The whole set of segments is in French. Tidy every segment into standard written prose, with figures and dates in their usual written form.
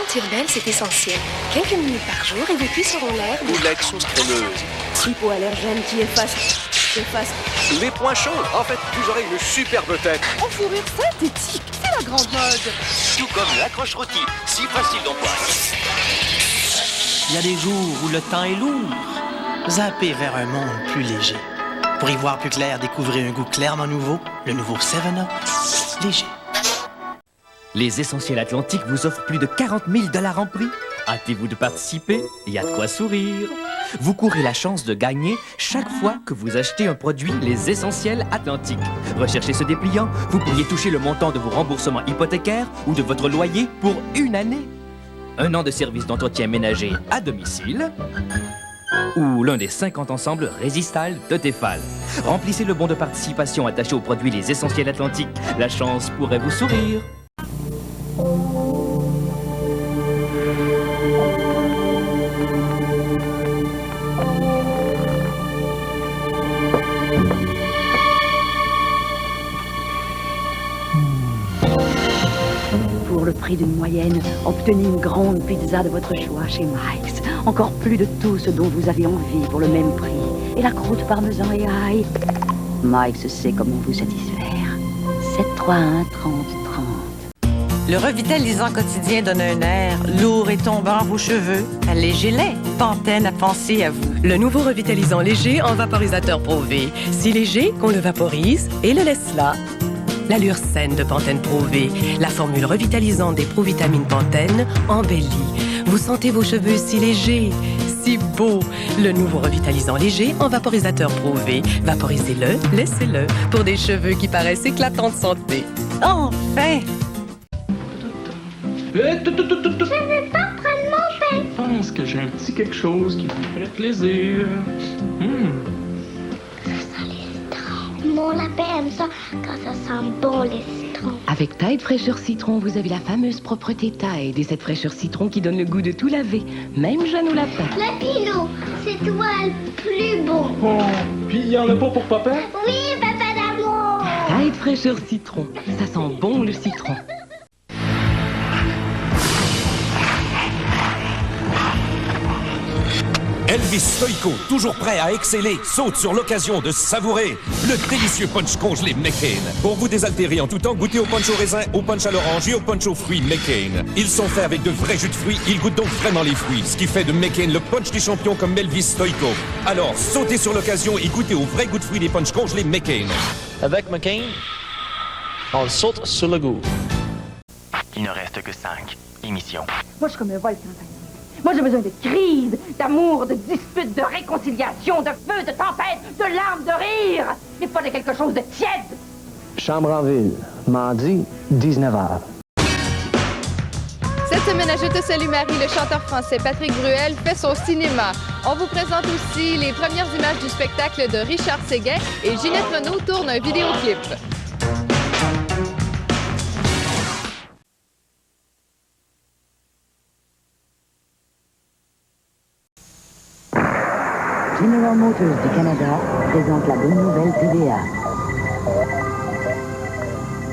Nature Belle, c'est essentiel. Quelques minutes par jour et vos culs seront l'air. Ou la sauce crémeuse. Hypoallergène qui efface. Les points chauds. En fait, vous aurez une superbe tête. En fourrure synthétique, c'est la grande mode. Tout comme l'accroche rôti, si facile d'emploi. Il y a des jours où le temps est lourd. Zappez vers un monde plus léger. Pour y voir plus clair, découvrez un goût clairement nouveau, le nouveau 7-Up léger. Les Essentiels Atlantiques vous offrent plus de 40 000 $ en prix. Hâtez-vous de participer, il y a de quoi sourire. Vous courez la chance de gagner chaque fois que vous achetez un produit Les Essentiels Atlantiques. Recherchez ce dépliant, vous pourriez toucher le montant de vos remboursements hypothécaires ou de votre loyer pour une année. Un an de service d'entretien ménager à domicile ou l'un des 50 ensembles Résistal de Tefal. Remplissez le bon de participation attaché au produit Les Essentiels Atlantiques. La chance pourrait vous sourire. Pour le prix d'une moyenne, obtenez une grande pizza de votre choix chez Mike's. Encore plus de tout ce dont vous avez envie pour le même prix. Et la croûte parmesan et ail. Mike's sait comment vous satisfaire. 731 30 30. Le revitalisant quotidien donne un air lourd et tombant à vos cheveux. Allégez-les. Pantene a pensé à vous. Le nouveau revitalisant léger en vaporisateur Pro V. Si léger qu'on le vaporise et le laisse là. L'allure saine de Pantene Pro V. La formule revitalisante des provitamines Pantene embellit. Vous sentez vos cheveux si légers, si beaux. Le nouveau revitalisant léger en vaporisateur Pro V. Vaporisez-le, laissez-le pour des cheveux qui paraissent éclatants de santé. Enfin! Je vais pas prendre mon pain. Je pense que j'ai un petit quelque chose qui vous ferait plaisir. Ça sent les citrons. Mon lapin aime ça quand ça sent bon les citrons. Avec Tide Fraîcheur Citron, vous avez la fameuse propreté Tide et cette fraîcheur citron qui donne le goût de tout laver, même jeune au lapin. Le Pinot, c'est toi le plus beau. Oh, puis il y en a pas pour papa? Oui, papa d'amour. Tide Fraîcheur Citron, ça sent bon le citron. Elvis Stoïco, toujours prêt à exceller, saute sur l'occasion de savourer le délicieux punch congelé McCain. Pour vous désaltérer en tout temps, goûtez au punch au raisin, au punch à l'orange et au punch aux fruits McCain. Ils sont faits avec de vrais jus de fruits, ils goûtent donc vraiment les fruits, ce qui fait de McCain le punch des champions comme Elvis Stoïco. Alors, sautez sur l'occasion et goûtez au vrai goût de fruits des punch congelés McCain. Avec McCain, on saute sur le goût. Il ne reste que 5 émissions. Moi, je suis comme un volcan. Moi, j'ai besoin de crises, d'amour, de disputes, de réconciliation, de feu, de tempête, de larmes, de rire. Mais pas de quelque chose de tiède. Chambre en ville, mardi, 19h. Cette semaine à Je te salue Marie, le chanteur français Patrick Bruel fait son cinéma. On vous présente aussi les premières images du spectacle de Richard Séguin et Ginette Renault tourne un vidéoclip. General Motors du Canada présente la bonne nouvelle TVA.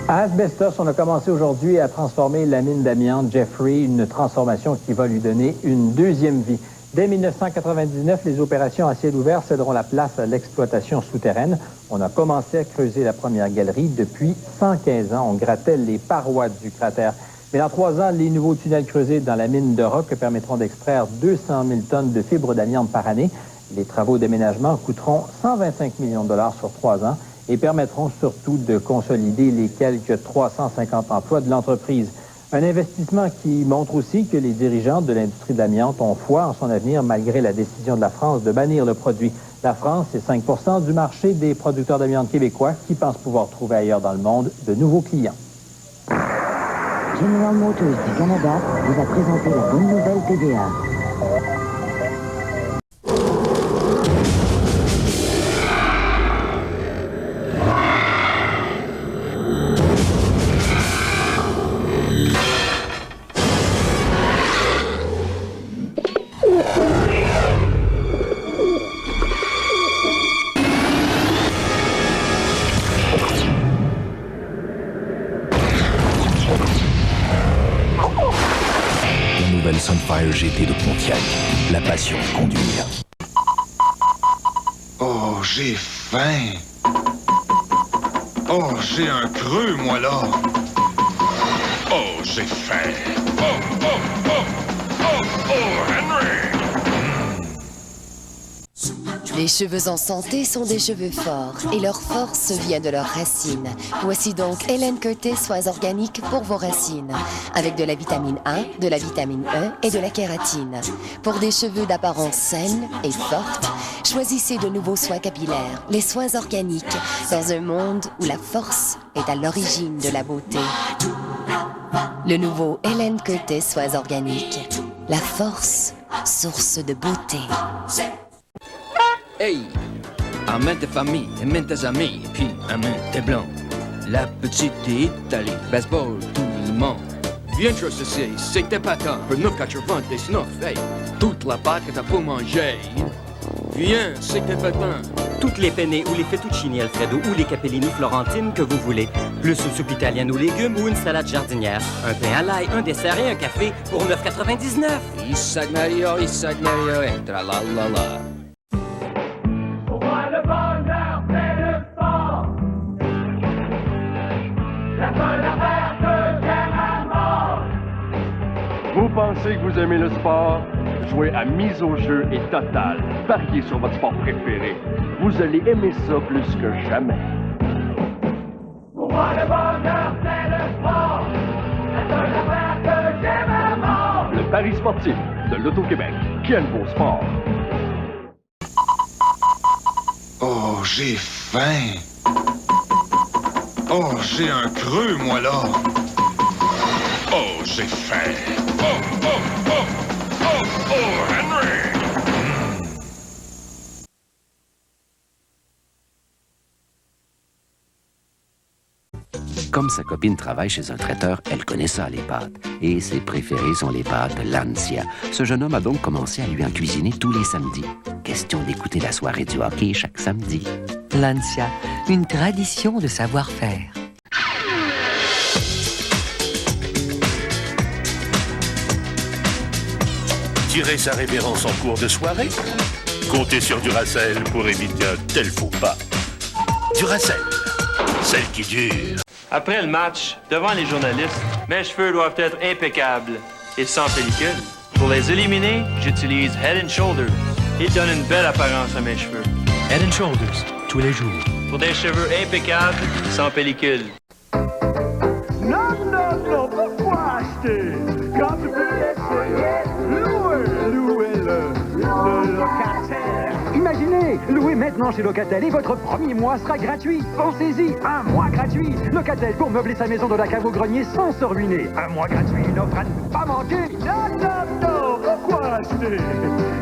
À Asbestos, on a commencé aujourd'hui à transformer la mine d'amiante Jeffrey, une transformation qui va lui donner une deuxième vie. Dès 1999, les opérations à ciel ouvert céderont la place à l'exploitation souterraine. On a commencé à creuser la première galerie. Depuis 115 ans, on grattait les parois du cratère. Mais dans 3 ans, les nouveaux tunnels creusés dans la mine de roc permettront d'extraire 200 000 tonnes de fibres d'amiante par année. Les travaux d'aménagement coûteront 125 millions de dollars sur 3 ans et permettront surtout de consolider les quelques 350 emplois de l'entreprise. Un investissement qui montre aussi que les dirigeants de l'industrie de l'amiante ont foi en son avenir malgré la décision de la France de bannir le produit. La France, c'est 5 % du marché des producteurs d'amiante québécois qui pensent pouvoir trouver ailleurs dans le monde de nouveaux clients. General Motors du Canada vous a présenté la bonne nouvelle TVA. Sapphire GT de Pontiac. La passion de conduire. Oh, j'ai faim. Oh, j'ai un creux, moi, là. Oh, j'ai faim. Henry! Les cheveux en santé sont des cheveux forts et leur force vient de leurs racines. Voici donc Ellen Curtis soins organiques pour vos racines, avec de la vitamine A, de la vitamine E et de la kératine. Pour des cheveux d'apparence saine et forte, choisissez de nouveaux soins capillaires, les soins organiques, dans un monde où la force est à l'origine de la beauté. Le nouveau Ellen Curtis soins organiques, la force, source de beauté. Hey! Amène tes familles, amène tes amis, puis amène tes blancs. La petite Italie, baseball, tout le monde. Viens juste ici, c'est tes patins, pour nous quand tu vends des snuffs, hey! Toute la pâte que t'as pour manger. Viens, c'est tes patins. Toutes les penne ou les fettuccini Alfredo ou les capellini florentines que vous voulez. Plus une soupe italienne aux légumes ou une salade jardinière. Un pain à l'ail, un dessert et un café pour 9,99. Issag Mario, et tralalala. Vous pensez que vous aimez le sport? Jouez à Mise au jeu et Total. Pariez sur votre sport préféré. Vous allez aimer ça plus que jamais. Pour moi, le bonheur, c'est le sport. La seule affaire que j'aime à mort. Le Paris sportif de l'Auto-Québec. Quel beau sport! Oh, j'ai faim. Oh, j'ai un creux, moi, là. Oh, j'ai faim. Henry! Comme sa copine travaille chez un traiteur, elle connaît ça, les pâtes. Et ses préférées sont les pâtes Lancia. Ce jeune homme a donc commencé à lui en cuisiner tous les samedis. Question d'écouter la soirée du hockey chaque samedi. Lancia, une tradition de savoir-faire. Tirer sa révérence en cours de soirée? Comptez sur Duracell pour éviter un tel faux pas. Duracell, celle qui dure. Après le match, devant les journalistes, mes cheveux doivent être impeccables et sans pellicule. Pour les éliminer, j'utilise Head & Shoulders. Ils donnent une belle apparence à mes cheveux. Head & Shoulders, tous les jours. Pour des cheveux impeccables, sans pellicule. Non, pourquoi acheter? Quand tu peux l'essayer, louez-le locataire. Imaginez, louez maintenant chez Locatel et votre premier mois sera gratuit. Pensez-y, un mois gratuit. Locatel pour meubler sa maison de la cave au grenier sans se ruiner. Un mois gratuit, une offre à ne pas manquer. Non, pourquoi acheter?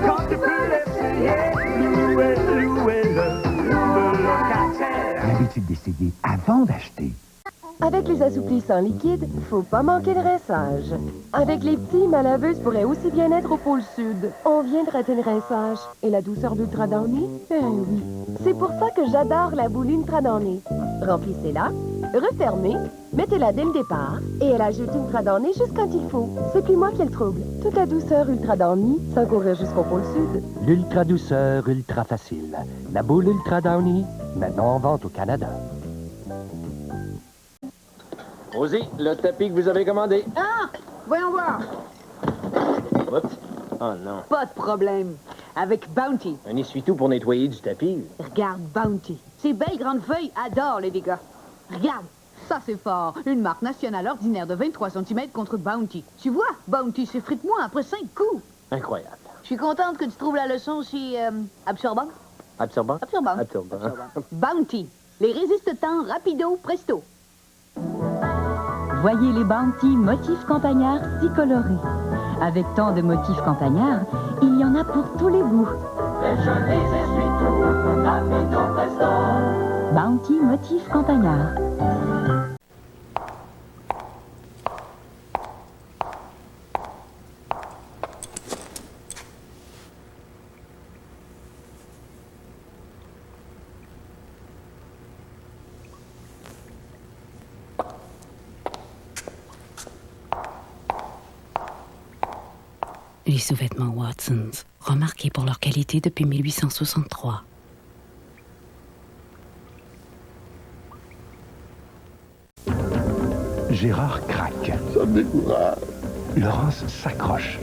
Quand tu peux l'essayer, louez-le locataire. L'habitude d'essayer avant d'acheter. Avec les assouplissants liquides, faut pas manquer de rinçage. Avec les petits, ma laveuse pourrait aussi bien être au pôle sud. On vient de rater le rinçage. Et la douceur d'Ultra Downy? Oui. C'est pour ça que j'adore la boule Ultra Downy. Remplissez-la, refermez, mettez-la dès le départ, et elle ajoute Ultra Downy juste quand il faut. C'est plus moi qui ai le trouble. Toute la douceur Ultra Downy, sans courir jusqu'au pôle sud. L'ultra douceur, ultra facile. La boule Ultra Downy, maintenant en vente au Canada. Rosie, le tapis que vous avez commandé. Ah! Voyons voir. Oups. Oh non. Pas de problème. Avec Bounty. Un essuie-tout pour nettoyer du tapis. Regarde Bounty. Ces belles grandes feuilles adorent les dégâts. Regarde. Ça, c'est fort. Une marque nationale ordinaire de 23 cm contre Bounty. Tu vois, Bounty s'effrite moins après 5 coups. Incroyable. Je suis contente que tu trouves la leçon aussi absorbante. Absorbant? Absorbant. Bounty. Les résistants rapido presto. Voyez les Bounty motifs campagnards si colorés. Avec tant de motifs campagnards, il y en a pour tous les goûts. Bounty motifs campagnards. Les sous-vêtements Watsons, remarqués pour leur qualité depuis 1863. Gérard craque. Ça me décourage. Laurence s'accroche.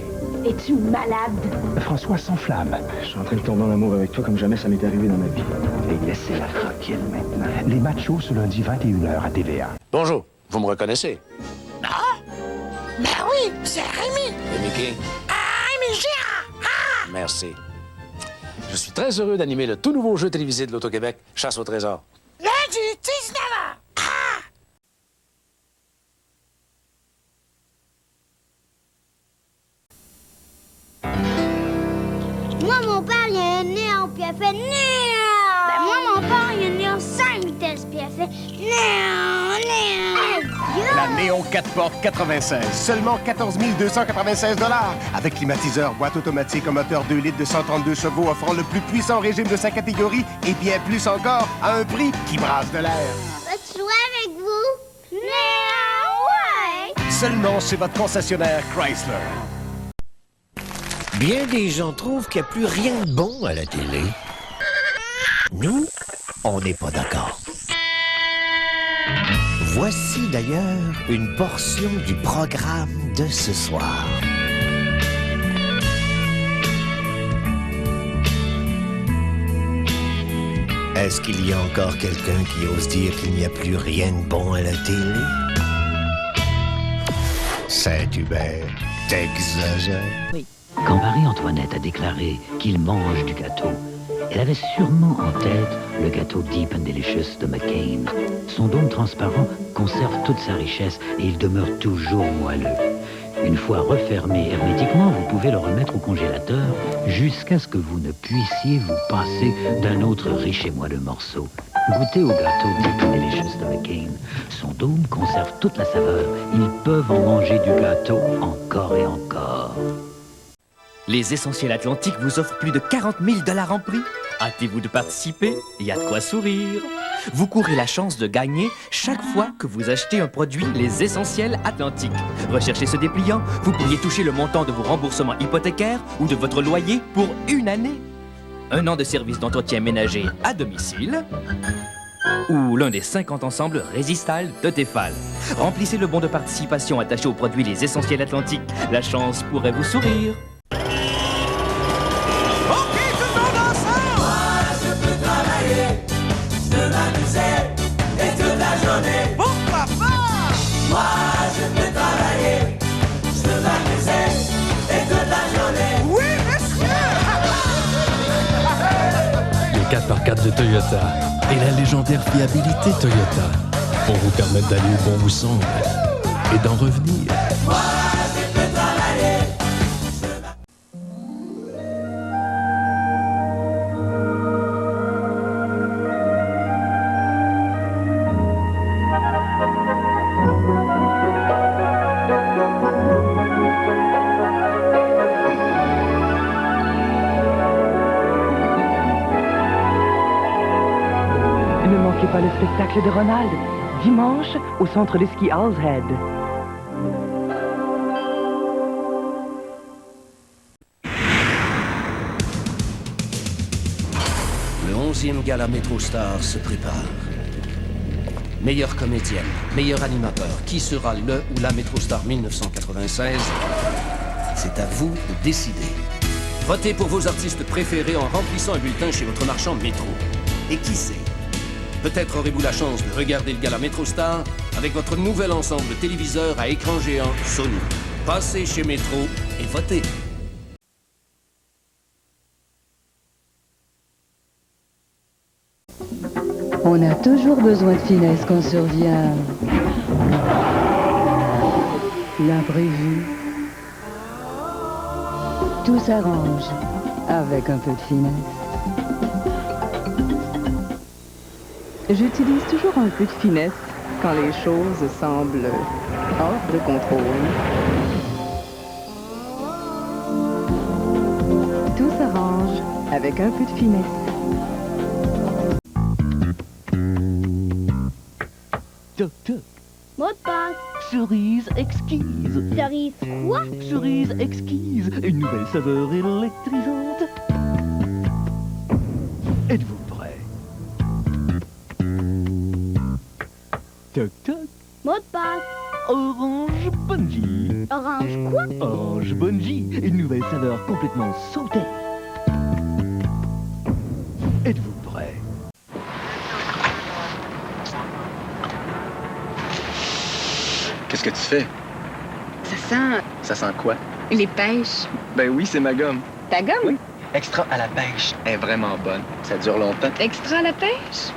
Es-tu malade? François s'enflamme. Je suis en train de tomber en amour avec toi comme jamais ça m'est arrivé dans ma vie. Et laissez-la tranquille maintenant. Les machos ce lundi 21h à TVA. Bonjour, vous me reconnaissez? Ben oui, c'est Rémi. Rémi qui? Rémi Girard. Merci. Je suis très heureux d'animer le tout nouveau jeu télévisé de l'Auto-Québec, Chasse au trésor. Lundi, 19h. Moi, mon père, il a un néon, puis il a fait néon. Ben, moi, mon père, il a un néon 5 vitesses, puis il a fait néon, néon. La Néon 4 portes 96, seulement 14 296 $. Avec climatiseur, boîte automatique, un moteur 2 litres de 132 chevaux offrant le plus puissant régime de sa catégorie et bien plus encore à un prix qui brasse de l'air. Veux-tu jouer avec vous? Néon, ouais. Seulement chez votre concessionnaire Chrysler. Bien des gens trouvent qu'il n'y a plus rien de bon à la télé. Nous, on n'est pas d'accord. Voici d'ailleurs une portion du programme de ce soir. Est-ce qu'il y a encore quelqu'un qui ose dire qu'il n'y a plus rien de bon à la télé? Saint-Hubert, t'exagères. Oui. Quand Marie-Antoinette a déclaré qu'il mange du gâteau, elle avait sûrement en tête le gâteau Deep and Delicious de McCain. Son dôme transparent conserve toute sa richesse et il demeure toujours moelleux. Une fois refermé hermétiquement, vous pouvez le remettre au congélateur jusqu'à ce que vous ne puissiez vous passer d'un autre riche et moelleux morceau. Goûtez au gâteau Deep and Delicious de McCain. Son dôme conserve toute la saveur. Ils peuvent en manger du gâteau encore et encore. Les Essentiels Atlantiques vous offrent plus de 40 000 $ en prix. Hâtez-vous de participer, il y a de quoi sourire. Vous courez la chance de gagner chaque fois que vous achetez un produit Les Essentiels Atlantiques. Recherchez ce dépliant, vous pourriez toucher le montant de vos remboursements hypothécaires ou de votre loyer pour une année. Un an de service d'entretien ménager à domicile ou l'un des 50 ensembles Résistal de Tefal. Remplissez le bon de participation attaché au produit Les Essentiels Atlantiques. La chance pourrait vous sourire. De m'amuser et toute la journée. Pourquoi pas? Moi, je peux travailler, je peux m'amuser et toute la journée. Oui, monsieur! Le 4x4 de Toyota et la légendaire fiabilité Toyota pour vous permettre d'aller où bon vous semble et d'en revenir. Moi, je peux travailler. Ne manquez pas le spectacle de Ronald, dimanche, au centre de ski Halshead. Le 11e gala MetroStar se prépare. Meilleure comédienne, meilleur animateur, qui sera le ou la MetroStar 1996? C'est à vous de décider. Votez pour vos artistes préférés en remplissant un bulletin chez votre marchand Métro. Et qui sait? Peut-être aurez-vous la chance de regarder le gala MetroStar avec votre nouvel ensemble de téléviseurs à écran géant Sony. Passez chez Métro et votez. On a toujours besoin de finesse quand survient l'imprévu. Tout s'arrange avec un peu de finesse. J'utilise toujours un peu de finesse quand les choses semblent hors de contrôle. Tout s'arrange avec un peu de finesse. Toc, toc. Mot de passe. Cerise exquise. Cerise quoi? Cerise exquise. Une nouvelle saveur électrisante. Êtes-vous prêts? Toc toc. Mot de passe. Orange Bungee. Orange quoi? Orange Bungee. Une nouvelle saveur complètement sautée. Êtes-vous prêts? Qu'est-ce que tu fais? Ça sent Ça sent quoi? les pêches. Ben oui, c'est ma gomme. Ta gomme? Oui. Extra à la pêche. Elle est vraiment bonne. Ça dure longtemps. Extra à la pêche?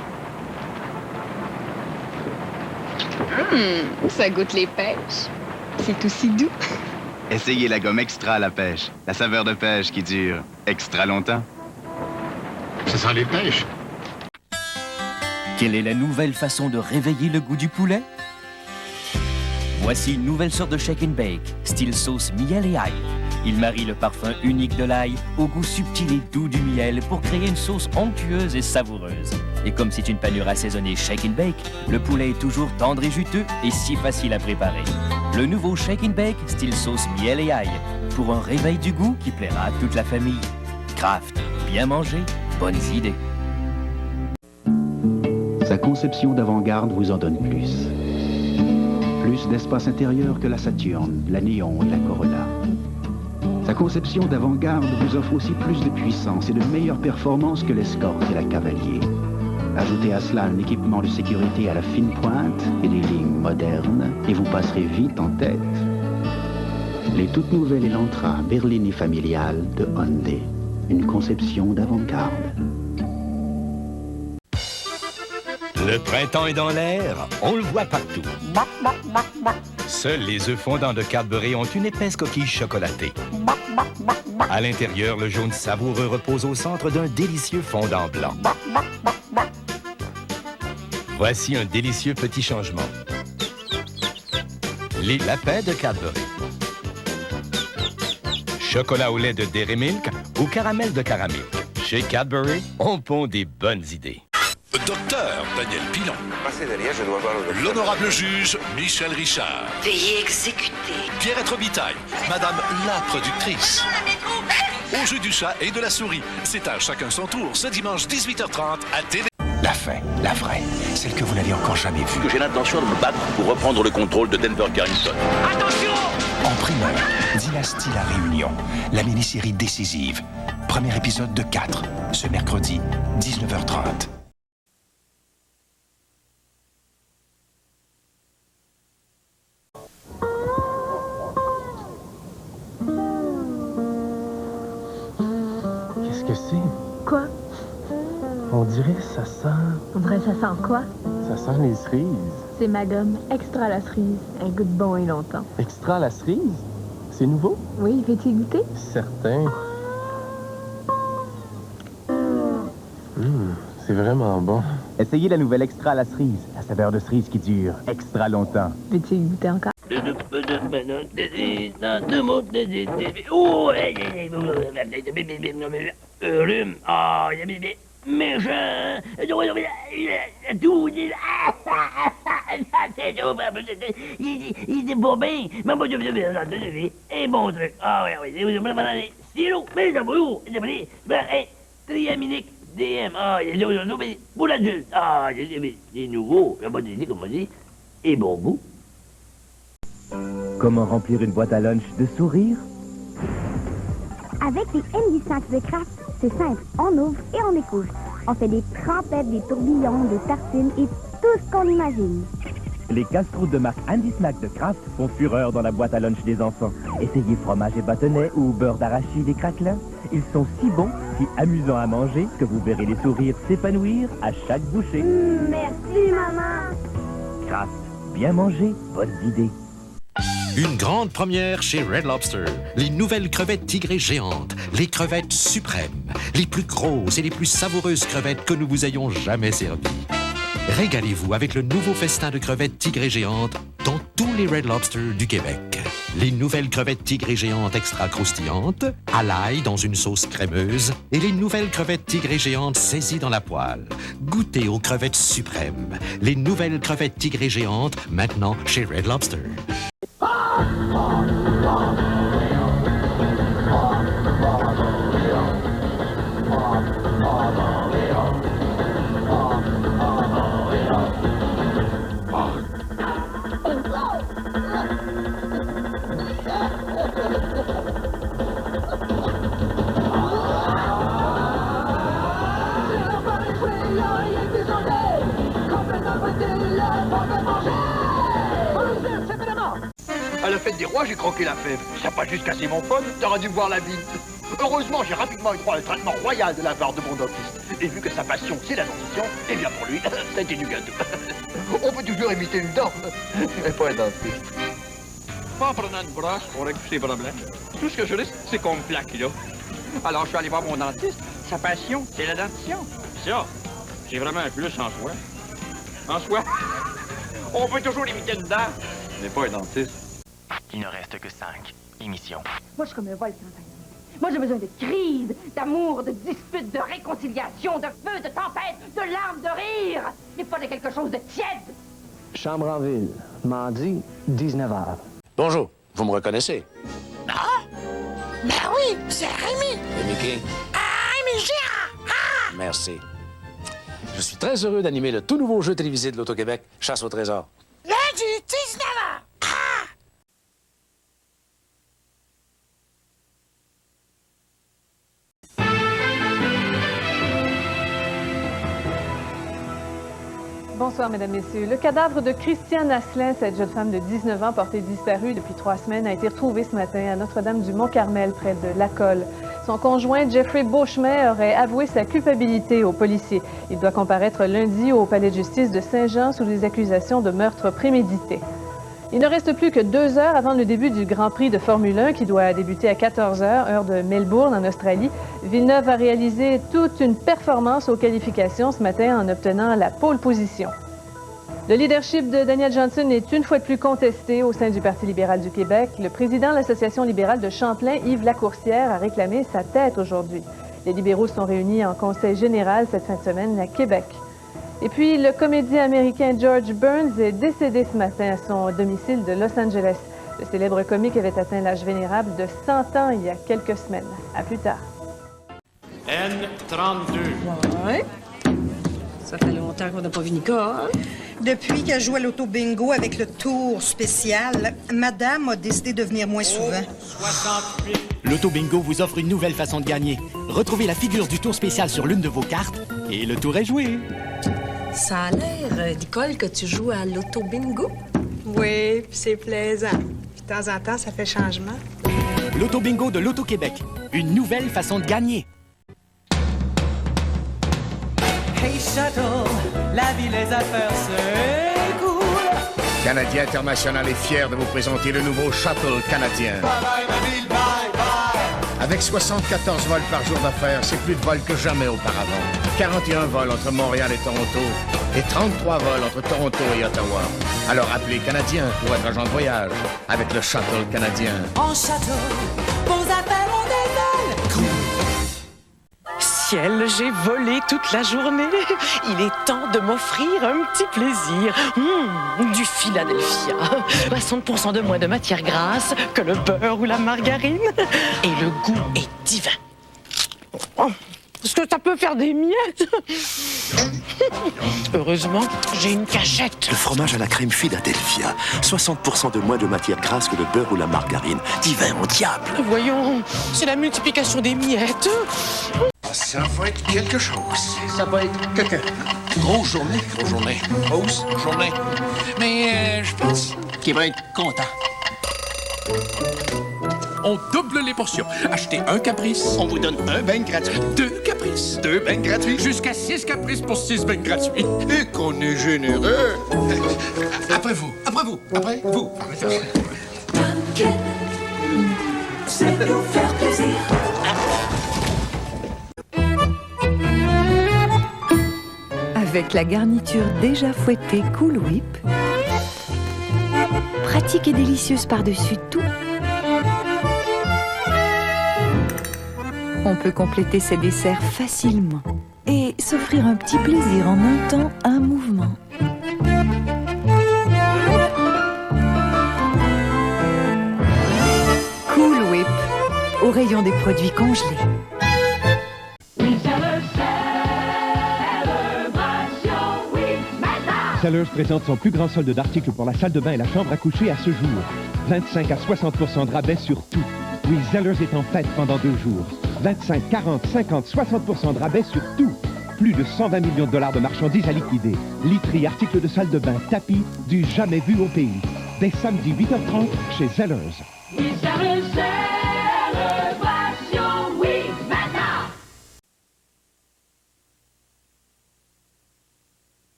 Ça goûte les pêches. C'est aussi doux. Essayez la gomme extra à la pêche. La saveur de pêche qui dure extra longtemps. Ça sent les pêches. Quelle est la nouvelle façon de réveiller le goût du poulet? Voici une nouvelle sorte de shake and bake, style sauce miel et ail. Il marie le parfum unique de l'ail au goût subtil et doux du miel pour créer une sauce onctueuse et savoureuse. Et comme c'est une panure assaisonnée shake and bake, le poulet est toujours tendre et juteux et si facile à préparer. Le nouveau shake and bake, style sauce miel et ail, pour un réveil du goût qui plaira à toute la famille. Kraft, bien manger, bonnes idées. Sa conception d'avant-garde vous en donne plus. Plus d'espace intérieur que la Saturne, la Néon et la Corolla. Sa conception d'avant-garde vous offre aussi plus de puissance et de meilleures performances que l'Escort et la Cavalier. Ajoutez à cela un équipement de sécurité à la fine pointe et des lignes modernes, et vous passerez vite en tête. Les toutes nouvelles Elantra berline et familiale de Hyundai. Une conception d'avant-garde. Le printemps est dans l'air, on le voit partout. Seuls les œufs fondants de Cadbury ont une épaisse coquille chocolatée. À l'intérieur, le jaune savoureux repose au centre d'un délicieux fondant blanc. Voici un délicieux petit changement. Les lapins de Cadbury. Chocolat au lait de Dairy Milk ou caramel de Caramilk. Chez Cadbury, on pond des bonnes idées. Docteur Daniel Pilon. Passez derrière, je dois voir L'honorable juge Michel Richard. Veuillez exécuter. Pierrette Robitaille. Madame la productrice. Au jeu du chat et de la souris. C'est à chacun son tour, ce dimanche 18h30 à TV. La fin, la vraie, celle que vous n'avez encore jamais vue. Que j'ai l'intention de me battre pour reprendre le contrôle de Denver Carrington. Attention! En primeur, Dynastie La Réunion, la mini-série décisive. Premier épisode de 4, ce mercredi, 19h30. Qu'est-ce que c'est? Quoi? On dirait ça sent... On dirait ça sent quoi? Ça sent les cerises. C'est ma gomme extra la cerise. Elle goûte bon et longtemps. Extra la cerise? C'est nouveau? Oui, veux-tu goûter? Certain. C'est vraiment bon. Essayez la nouvelle extra à la cerise. La saveur de cerise qui dure extra longtemps. Veux-tu goûter encore? Rhume. Ah, méchant. Tout. Il était pas bien. Mais moi, et bon truc. Ah, oui. Sirop. Mais ça va. Triaminique. DM. Ah, pour l'adulte. Ah, c'est nouveau. Comme on dit. Et bon goût. Comment remplir une boîte à lunch de sourire? Avec les Andy Snacks de Kraft, c'est simple. On ouvre et on découvre. On fait des trempettes, des tourbillons, des tartines et tout ce qu'on imagine. Les casse-croûtes de marque Andy Snack de Kraft font fureur dans la boîte à lunch des enfants. Essayez fromage et bâtonnet ou beurre d'arachide et craquelin. Ils sont si bons, si amusants à manger que vous verrez les sourires s'épanouir à chaque bouchée. Merci, maman. Kraft, bien manger, bonnes idées. Une grande première chez Red Lobster. Les nouvelles crevettes tigrées géantes. Les crevettes suprêmes. Les plus grosses et les plus savoureuses crevettes que nous vous ayons jamais servies. Régalez-vous avec le nouveau festin de crevettes tigrées géantes dans tous les Red Lobster du Québec. Les nouvelles crevettes tigrées géantes extra croustillantes, à l'ail dans une sauce crémeuse, et les nouvelles crevettes tigrées géantes saisies dans la poêle. Goûtez aux crevettes suprêmes. Les nouvelles crevettes tigrées géantes, maintenant chez Red Lobster. À la fête des rois, j'ai croqué la fève. Ça n'a pas juste cassé mon fun, t'aurais dû voir la bite. Heureusement, j'ai rapidement eu droit à un traitement royal de la part de mon dentiste. Et vu que sa passion, c'est la dentition, eh bien pour lui, c'était du gâteau. On peut toujours imiter une dent, mais pas un dentiste. Pas en prenant une brosse pour régler ses problèmes. Tout ce que je risque, c'est qu'on me plaque, là. Alors, je suis allé voir mon dentiste. Sa passion, c'est la dentition. Ça, j'ai vraiment un plus en soi. En soi, on peut toujours imiter une dent, mais pas un dentiste. Il ne reste que 5 émissions. Moi, je suis comme un volcan. Moi, j'ai besoin de crises, d'amour, de disputes, de réconciliation, de feu, de tempête, de larmes, de rire. Mais pas de quelque chose de tiède. Chambre en ville, mardi, 19h. Bonjour, vous me reconnaissez? Ah? Ben oui, c'est Rémi. Rémi qui? Rémi Girard. Ah! Merci. Je suis très heureux d'animer le tout nouveau jeu télévisé de l'Auto-Québec, Chasse au trésor. Lundi, 19h. Bonsoir, Mesdames, Messieurs. Le cadavre de Christiane Asselin, cette jeune femme de 19 ans portée disparue depuis 3 semaines, a été retrouvé ce matin à Notre-Dame-du-Mont-Carmel, près de Lacolle. Son conjoint, Jeffrey Beauchemin, aurait avoué sa culpabilité aux policiers. Il doit comparaître lundi au palais de justice de Saint-Jean sous les accusations de meurtre prémédité. Il ne reste plus que 2 heures avant le début du Grand Prix de Formule 1 qui doit débuter à 14 heures, heure de Melbourne, en Australie. Villeneuve a réalisé toute une performance aux qualifications ce matin en obtenant la pole position. Le leadership de Daniel Johnson est une fois de plus contesté au sein du Parti libéral du Québec. Le président de l'Association libérale de Champlain, Yves Lacourcière, a réclamé sa tête aujourd'hui. Les libéraux sont réunis en conseil général cette fin de semaine à Québec. Et puis, le comédien américain George Burns est décédé ce matin à son domicile de Los Angeles. Le célèbre comique avait atteint l'âge vénérable de 100 ans il y a quelques semaines. À plus tard. N32. Ouais. Ça fait longtemps qu'on n'a pas vu Nicole. Depuis qu'elle joue à l'auto-bingo avec le tour spécial, Madame a décidé de venir moins souvent. 68. L'auto-bingo vous offre une nouvelle façon de gagner. Retrouvez la figure du tour spécial sur l'une de vos cartes et le tour est joué. Ça a l'air, Nicole, que tu joues à l'auto-bingo. Oui, puis c'est plaisant. Puis de temps en temps, ça fait changement. L'auto-bingo de l'Auto-Québec. Une nouvelle façon de gagner. Hey Shuttle, la vie, les affaires, c'est cool. Canadien International est fier de vous présenter le nouveau Shuttle canadien. Bye bye, ma ville, bye bye. Avec 74 vols par jour d'affaires, c'est plus de vols que jamais auparavant. 41 vols entre Montréal et Toronto et 33 vols entre Toronto et Ottawa. Alors appelez Canadien pour être agent de voyage avec le Shuttle canadien. En Shuttle, vos affaires ont des vols. Cool. Ciel, j'ai volé toute la journée. Il est temps de m'offrir un petit plaisir. Du Philadelphia. 60% de moins de matière grasse que le beurre ou la margarine. Et le goût est divin. Est-ce que ça peut faire des miettes? Heureusement, j'ai une cachette. Le fromage à la crème Philadelphia. 60% de moins de matière grasse que le beurre ou la margarine. Divin au diable. Voyons, c'est la multiplication des miettes. Ça va être quelque chose. Ça va être quelqu'un. Grosse journée. Grosse journée. Grosse journée. Mais je pense qu'il va être content. On double les portions. Achetez un caprice. On vous donne un bain gratuit. 2 caprices. 2 bains gratuits. Jusqu'à 6 caprices pour 6 bains gratuits. Et qu'on est généreux. Après vous. Après vous. Après vous. Pumpkin, c'est nous faire plaisir. Avec la garniture déjà fouettée Cool Whip, pratique et délicieuse par-dessus tout, On peut compléter ses desserts facilement et s'offrir un petit plaisir en un temps, un mouvement. Cool Whip, au rayon des produits congelés. Sellers présente son plus grand solde d'articles pour la salle de bain et la chambre à coucher à ce jour. 25 à 60% de rabais sur tout. Oui, Sellers est en fête pendant 2 jours. 25, 40, 50, 60% de rabais sur tout. Plus de 120 millions de dollars de marchandises à liquider. Literie, articles de salle de bain, tapis, du jamais vu au pays. Dès samedi 8h30 chez Sellers.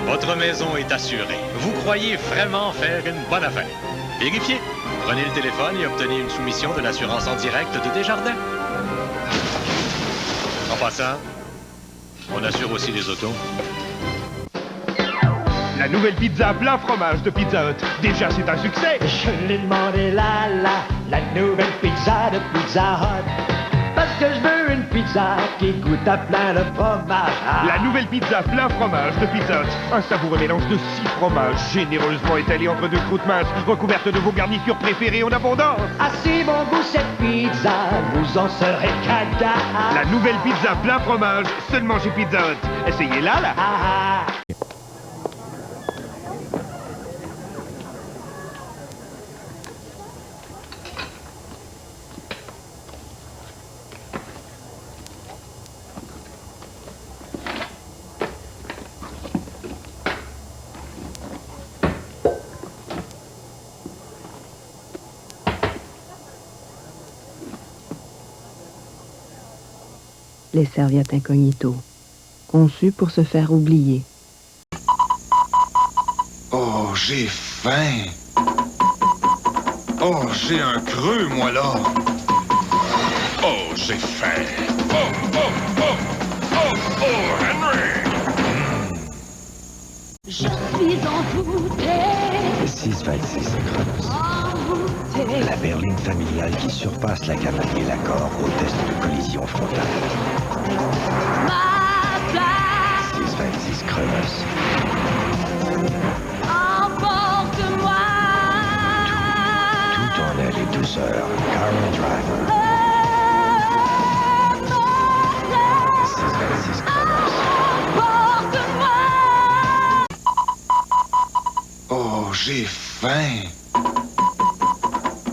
Votre maison est assurée. Vous croyez vraiment faire une bonne affaire? Vérifiez. Prenez le téléphone et obtenez une soumission de l'assurance en direct de Desjardins. En passant, on assure aussi les autos. La nouvelle pizza plein fromage de Pizza Hut. Déjà, c'est un succès. Je l'ai demandé la nouvelle pizza de Pizza Hut. Parce que je veux une pizza qui goûte à plein de fromage. La nouvelle pizza plein fromage de Pizza Hut. Un savoureux mélange de 6 fromages, généreusement étalés entre 2 croûtes minces, recouvertes de vos garnitures préférées en abondance. Ah si bon goût cette pizza, vous en serez caca. La nouvelle pizza plein fromage, seulement chez Pizza Hut. Essayez-la, là. Les serviettes incognito, conçues pour se faire oublier. Oh, j'ai faim. Oh, j'ai un creux, moi, là. Oh, j'ai faim. Oh, Henry! Je suis envoûtée. 626 Chronos. La berline familiale qui surpasse la cavalerie Lacor au test de collision frontale. Ma place. 626 Chronos. Emporte-moi. Tout en aile et douceur. Carol Driver. 626 Chronos. Oh, j'ai faim.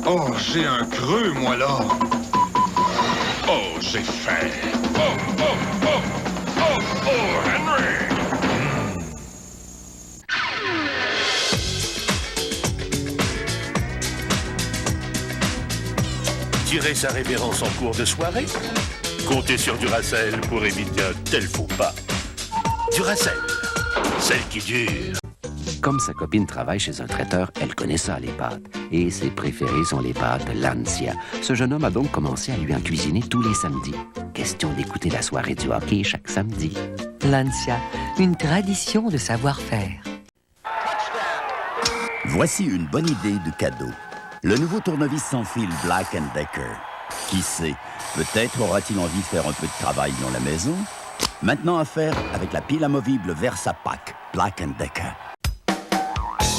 Oh, j'ai un creux, moi, là. Oh, j'ai faim. Oh, Henry! Tirer sa révérence en cours de soirée? Comptez sur Duracell pour éviter un tel faux pas. Duracell, celle qui dure. Comme sa copine travaille chez un traiteur, elle connaît ça, les pâtes. Et ses préférées sont les pâtes Lancia. Ce jeune homme a donc commencé à lui en cuisiner tous les samedis. Question d'écouter la soirée du hockey chaque samedi. Lancia, une tradition de savoir-faire. Voici une bonne idée de cadeau. Le nouveau tournevis sans fil Black & Decker. Qui sait, peut-être aura-t-il envie de faire un peu de travail dans la maison. Maintenant à faire avec la pile amovible Versapack Black & Decker.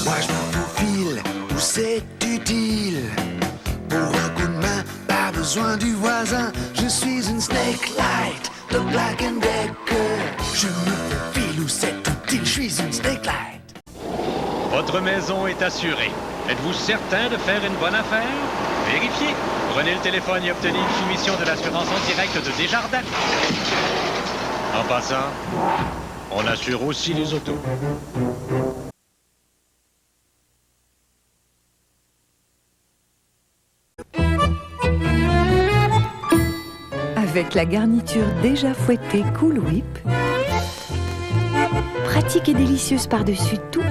Moi je m'en faufile où c'est utile. Pour un coup de main, pas besoin du voisin. Je suis une Snake Light de Black & Decker. Je me faufile où c'est utile, je suis une Snake Light. Votre maison est assurée. Êtes-vous certain de faire une bonne affaire? Vérifiez. Prenez le téléphone et obtenez une soumission de l'assurance en direct de Desjardins. En passant, on assure aussi les autos. Avec la garniture déjà fouettée Cool Whip, pratique et délicieuse par-dessus tout,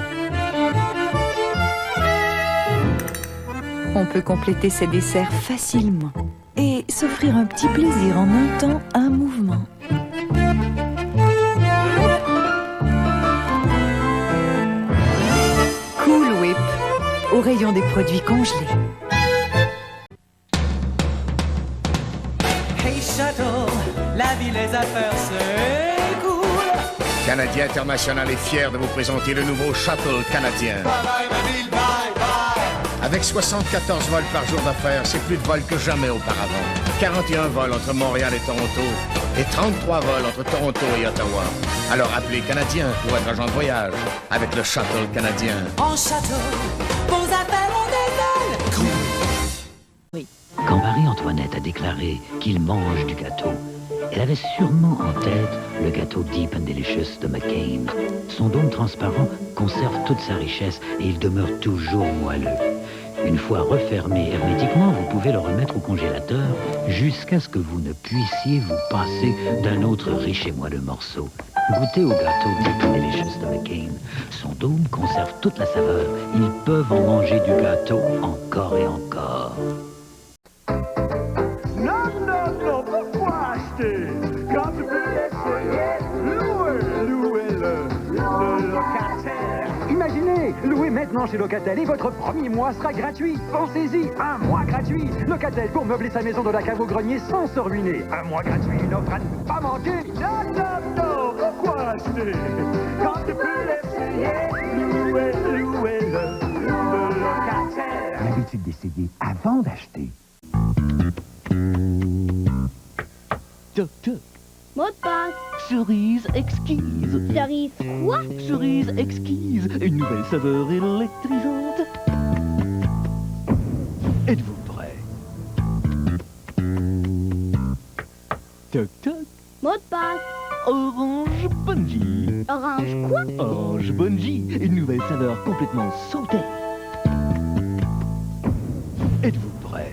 on peut compléter ses desserts facilement et s'offrir un petit plaisir en un temps, un mouvement. Cool Whip, au rayon des produits congelés. les affaires, c'est cool. Canadien International est fier de vous présenter le nouveau Shuttle canadien. Avec 74 vols par jour d'affaires, c'est plus de vols que jamais auparavant. 41 vols entre Montréal et Toronto et 33 vols entre Toronto et Ottawa. Alors appelez Canadien pour être agent de voyage avec le Shuttle canadien. En château, vos affaires ont des ailes. Oui. Quand Marie-Antoinette a déclaré qu'il mange du gâteau, elle avait sûrement en tête le gâteau Deep and Delicious de McCain. Son dôme transparent conserve toute sa richesse et il demeure toujours moelleux. Une fois refermé hermétiquement, vous pouvez le remettre au congélateur jusqu'à ce que vous ne puissiez vous passer d'un autre riche et moelleux morceau. Goûtez au gâteau Deep and Delicious de McCain. Son dôme conserve toute la saveur. Ils peuvent en manger du gâteau encore et encore. Non, pourquoi acheter? Quand tu peux essayer, louer le locataire. Imaginez, louez maintenant chez Locatel et votre premier mois sera gratuit. Pensez-y, un mois gratuit. Locatel pour meubler sa maison de la cave au grenier sans se ruiner. Un mois gratuit, une offre à ne pas manquer. Non, pourquoi acheter? Quand tu peux l'essayer, louer le locataire. L'habitude d'essayer avant d'acheter. Toc toc. Mot de passe. Cerise exquise. Cerise quoi? Cerise exquise. Une nouvelle saveur électrisante. Êtes-vous prêt? Toc toc. Mot de passe. Orange Bungee. Orange quoi? Orange Bungee. Une nouvelle saveur complètement sautée. Êtes-vous prêt?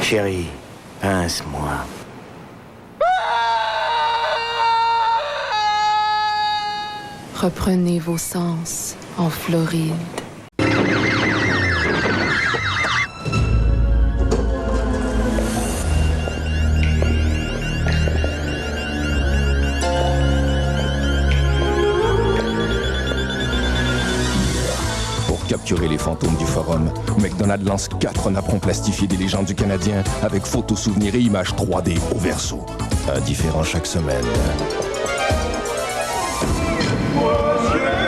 Chérie, pince-moi. Reprenez vos sens en Floride. Pour capturer les fantômes du forum, McDonald lance 4 napperons plastifiés des légendes du Canadien avec photos, souvenirs et images 3D au verso. Un différent chaque semaine. Monsieur